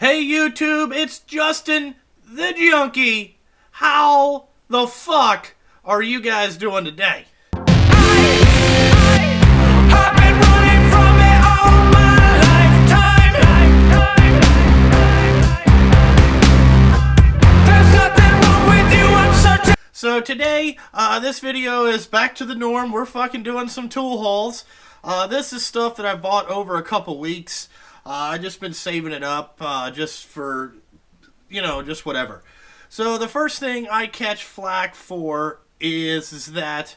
Hey YouTube, it's Justin the Junkie. How the fuck are you guys doing today? I've been running from it all my lifetime. There's nothing wrong with you, I'm such a... So today, this video is back to the norm. We're fucking doing some tool hauls. This is stuff that I bought over a couple weeks. I just been saving it up just for, you know, just whatever. So the first thing I catch flack for is that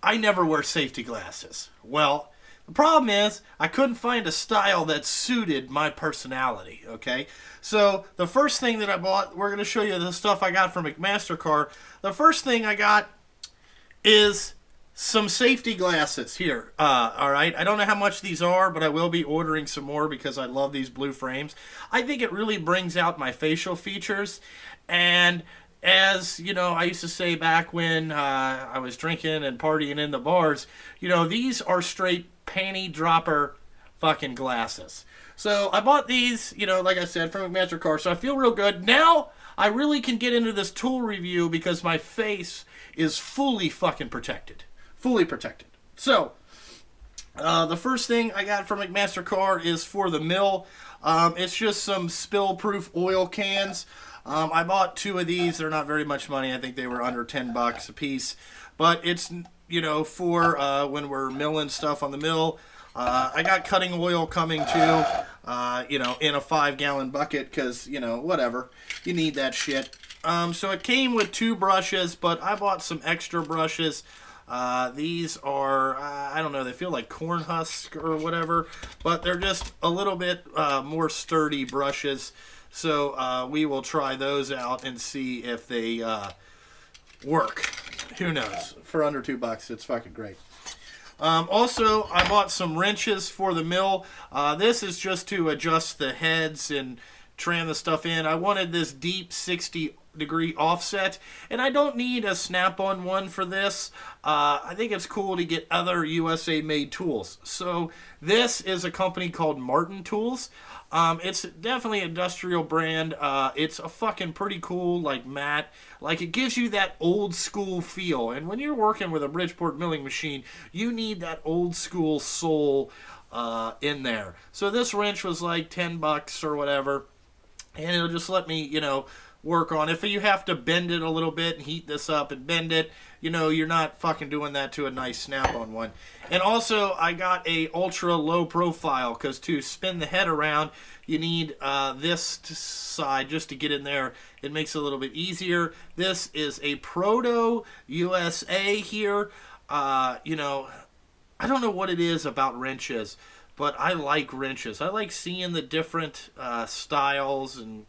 I never wear safety glasses. Well, the problem is I couldn't find a style that suited my personality, okay? So the first thing that I bought, we're going to show you the stuff I got from mcmaster-carr. The first thing I got is some safety glasses here. Alright, I don't know how much these are, but I will be ordering some more because I love these blue frames. I think it really brings out my facial features, and as you know, I used to say back when I was drinking and partying in the bars, you know, these are straight panty dropper fucking glasses. So I bought these, you know, like I said, from mcmaster-carr, so I feel real good. Now I really can get into this tool review because my face is fully fucking protected. Fully protected. So, the first thing I got from mcmaster-carr is for the mill. It's just some spill-proof oil cans. I bought two of these. They're not very much money. I think they were under 10 bucks a piece. But it's, you know, for when we're milling stuff on the mill. I got cutting oil coming too, you know, in a 5-gallon bucket because, you know, whatever. You need that shit. So it came with 2 brushes, but I bought some extra brushes. These are, I don't know, they feel like corn husk or whatever, but they're just a little bit more sturdy brushes. So we will try those out and see if they work. Who knows? For under 2 bucks, it's fucking great. Also, I bought some wrenches for the mill. This is just to adjust the heads and tram the stuff in. I wanted this deep 60-degree offset, and I don't need a snap-on one for this. I think it's cool to get other USA-made tools. So this is a company called Martin Tools. It's definitely an industrial brand. It's a fucking pretty cool, like, mat. Like, it gives you that old school feel. And when you're working with a Bridgeport milling machine, you need that old school soul in there. So this wrench was like 10 bucks or whatever. And it'll just let me, you know, work on. If you have to bend it a little bit and heat this up and bend it, you know, you're not fucking doing that to a nice snap-on one. And also, I got a ultra low profile because to spin the head around, you need this side just to get in there. It makes it a little bit easier. This is a Proto USA here. You know, I don't know what it is about wrenches, but I like wrenches. I like seeing the different styles and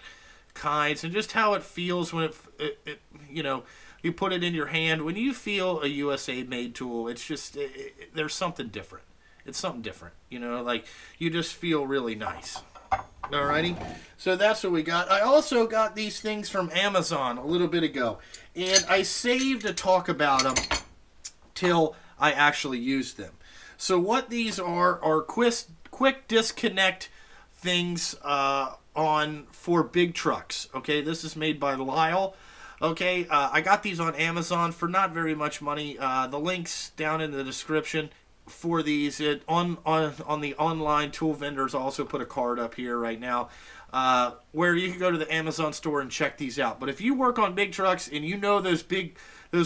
kinds and just how it feels when it you know, you put it in your hand. When you feel a USA made tool, it's just there's something different. It's something different, you know, like you just feel really nice. Alrighty, so that's what we got. I also got these things from Amazon a little bit ago, and I saved to talk about them till I actually used them. So what these are quick disconnect things for big trucks. Okay, this is made by Lyle. Okay, I got these on Amazon for not very much money. The link's down in the description for these. On the online tool vendors, I'll also put a card up here right now where you can go to the Amazon store and check these out. But if you work on big trucks and you know those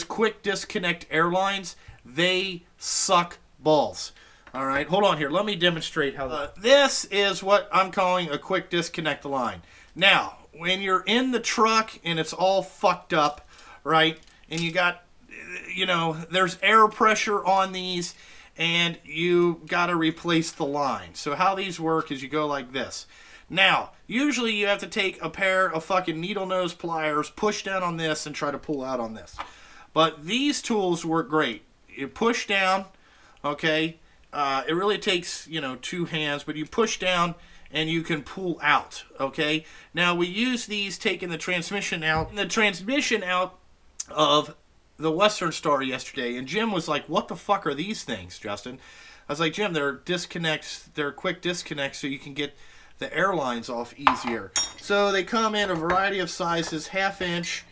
quick disconnect airlines, they suck balls. All right, hold on here. Let me demonstrate how this is what I'm calling a quick disconnect line. Now, when you're in the truck and it's all fucked up, right, and you got, you know, there's air pressure on these, and you got to replace the line. So how these work is you go like this. Now, usually you have to take a pair of fucking needle nose pliers, push down on this, and try to pull out on this. But these tools work great. You push down, okay. It really takes, you know, 2 hands, but you push down and you can pull out, okay? Now, we use these taking the transmission out. The transmission out of the Western Star yesterday, and Jim was like, what the fuck are these things, Justin? I was like, Jim, they're disconnects, they're quick disconnects so you can get the airlines off easier. So they come in a variety of sizes: 1/2 inch,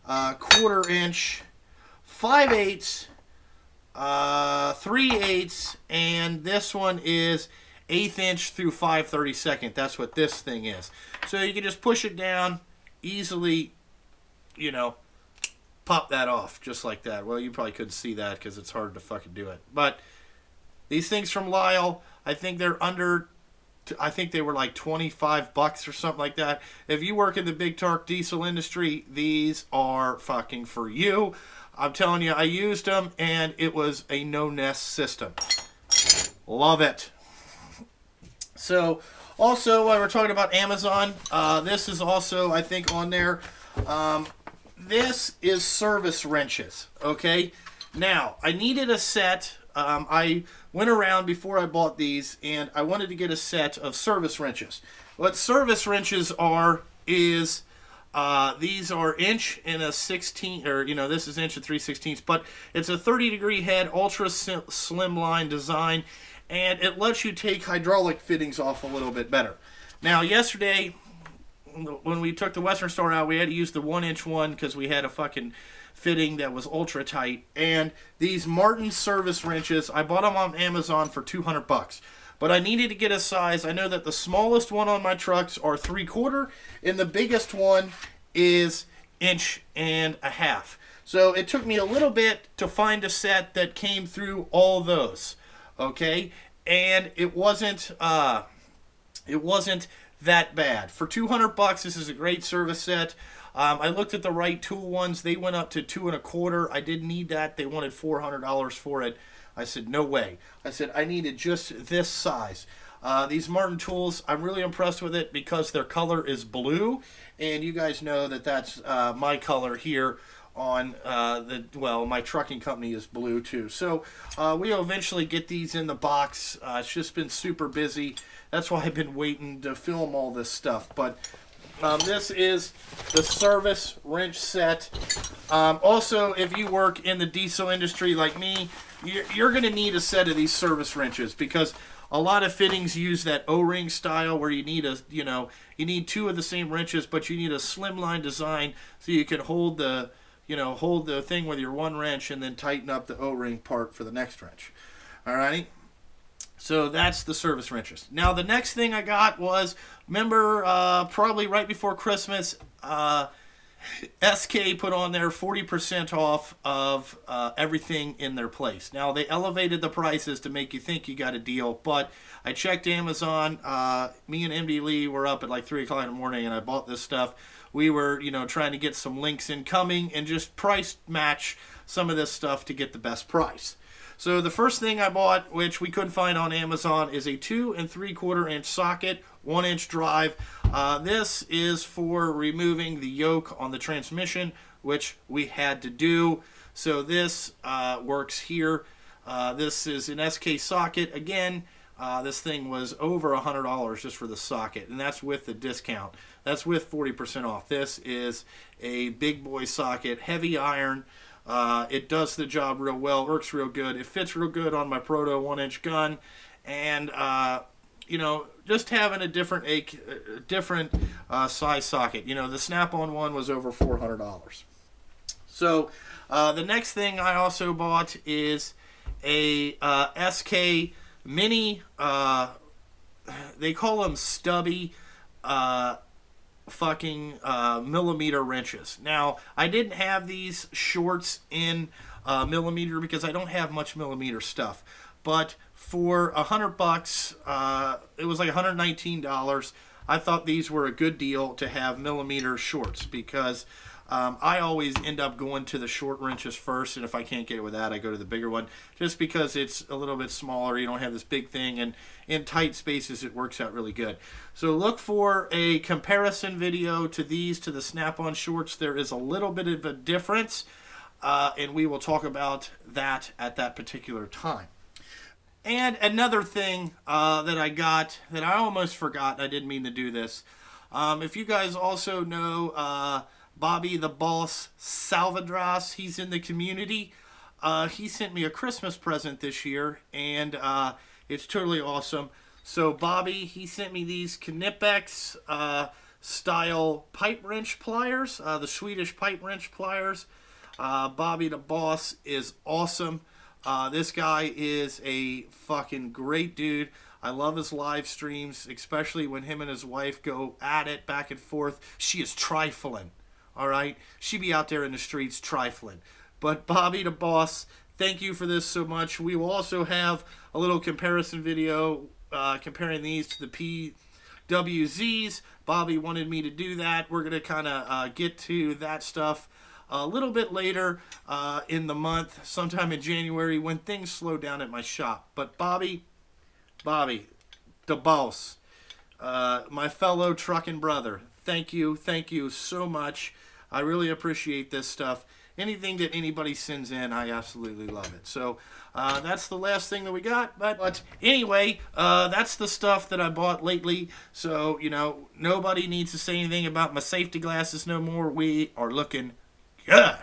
1/4 inch, 5/8, 3/8, and this one is 1/8 inch through 5/32. That's what this thing is. So you can just push it down easily, you know, pop that off just like that. Well, you probably couldn't see that because it's hard to fucking do it. But these things from Lyle, I think they're under, I think they were like $25 or something like that. If you work in the big torque diesel industry, these are fucking for you. I'm telling you, I used them and it was a no-nest system. Love it. So, also, while we're talking about Amazon, this is also, I think, on there. This is service wrenches, okay? Now, I needed a set. I went around before I bought these, and I wanted to get a set of service wrenches. What service wrenches are is these are inch and a 16, or this is inch and 3/16, but it's a 30-degree head, ultra slimline design, and it lets you take hydraulic fittings off a little bit better. Now, yesterday, when we took the Western Star out, we had to use the 1-inch one because we had a fucking fitting that was ultra tight. And these Martin service wrenches, I bought them on Amazon for $200. But I needed to get a size. I know that the smallest one on my trucks are 3/4, and the biggest one is 1.5 inches. So it took me a little bit to find a set that came through all those. Okay, and it wasn't that bad. For $200, this is a great service set. I looked at the right tool ones. They went up to 2.25. I didn't need that. They wanted $400 for it. I said, no way. I said, I needed just this size. These Martin tools, I'm really impressed with it because their color is blue. And you guys know that that's my color here on my trucking company is blue too. So we'll eventually get these in the box. It's just been super busy. That's why I've been waiting to film all this stuff. But this is the service wrench set. Also, if you work in the diesel industry like me, you're going to need a set of these service wrenches because a lot of fittings use that O-ring style where you need you need two of the same wrenches, but you need a slimline design so you can hold the thing with your one wrench and then tighten up the O-ring part for the next wrench. Alrighty? So that's the service wrenches. Now the next thing I got was, remember probably right before Christmas, SK put on there 40% off of everything in their place. Now they elevated the prices to make you think you got a deal, but I checked Amazon. Me and MD Lee were up at like 3 o'clock in the morning and I bought this stuff. We were, trying to get some links incoming and just price match some of this stuff to get the best price. So the first thing I bought, which we couldn't find on Amazon, is a 2 3/4 inch socket, 1-inch drive. This is for removing the yoke on the transmission, which we had to do. So this works here. This is an SK socket. Again, this thing was over $100 just for the socket, and that's with the discount. That's with 40% off. This is a big boy socket, heavy iron. It does the job real well, works real good. It fits real good on my Proto 1-inch gun, and just having a different size socket. The Snap-on one was over $400. So the next thing I also bought is a SK mini. They call them stubby millimeter wrenches. Now, I didn't have these shorts in millimeter because I don't have much millimeter stuff. But for $100, it was like $119. I thought these were a good deal to have millimeter shorts because I always end up going to the short wrenches first, and if I can't get it with that, I go to the bigger one just because it's a little bit smaller. You don't have this big thing, and in tight spaces it works out really good. So look for a comparison video to these to the Snap-on shorts. There is a little bit of a difference, and we will talk about that at that particular time. And another thing that I got that I almost forgot, I didn't mean to do this. If you guys also know Bobby the Boss Salvadras, he's in the community. He sent me a Christmas present this year, and it's totally awesome. So Bobby, he sent me these Knipex style pipe wrench pliers, the Swedish pipe wrench pliers. Bobby the Boss is awesome. This guy is a fucking great dude. I love his live streams, especially when him and his wife go at it back and forth. She is trifling, all right? She be out there in the streets trifling. But Bobby the Boss, thank you for this so much. We will also have a little comparison video comparing these to the PWZs. Bobby wanted me to do that. We're going to kind of get to that stuff a little bit later in the month, sometime in January, when things slow down at my shop. But Bobby, the boss, my fellow trucking brother, thank you so much. I really appreciate this stuff. Anything that anybody sends in, I absolutely love it. So that's the last thing that we got. But anyway, that's the stuff that I bought lately. So, you know, nobody needs to say anything about my safety glasses no more. We are looking good.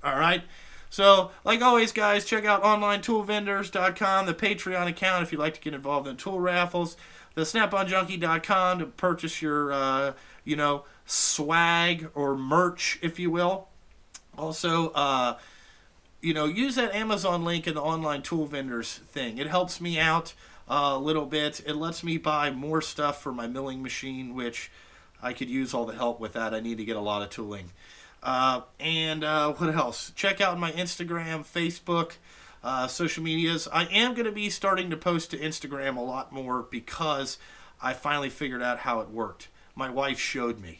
All right. So, like always, guys, check out onlinetoolvendors.com, the Patreon account if you'd like to get involved in tool raffles, the snaponjunkie.com to purchase your, swag or merch, if you will. Also, use that Amazon link in the online tool vendors thing. It helps me out a little bit. It lets me buy more stuff for my milling machine, which I could use all the help with that. I need to get a lot of tooling. And what else? Check out my Instagram, Facebook, social medias. I am going to be starting to post to Instagram a lot more because I finally figured out how it worked. My wife showed me.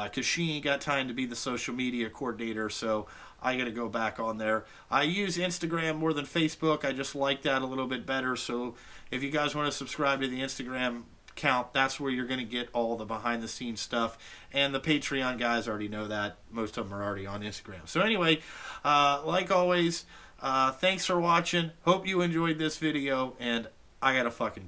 Because she ain't got time to be the social media coordinator, so I got to go back on there. I use Instagram more than Facebook. I just like that a little bit better. So if you guys want to subscribe to the Instagram account, that's where you're going to get all the behind-the-scenes stuff. And the Patreon guys already know that. Most of them are already on Instagram. So anyway, like always, thanks for watching. Hope you enjoyed this video, and I got to fucking go.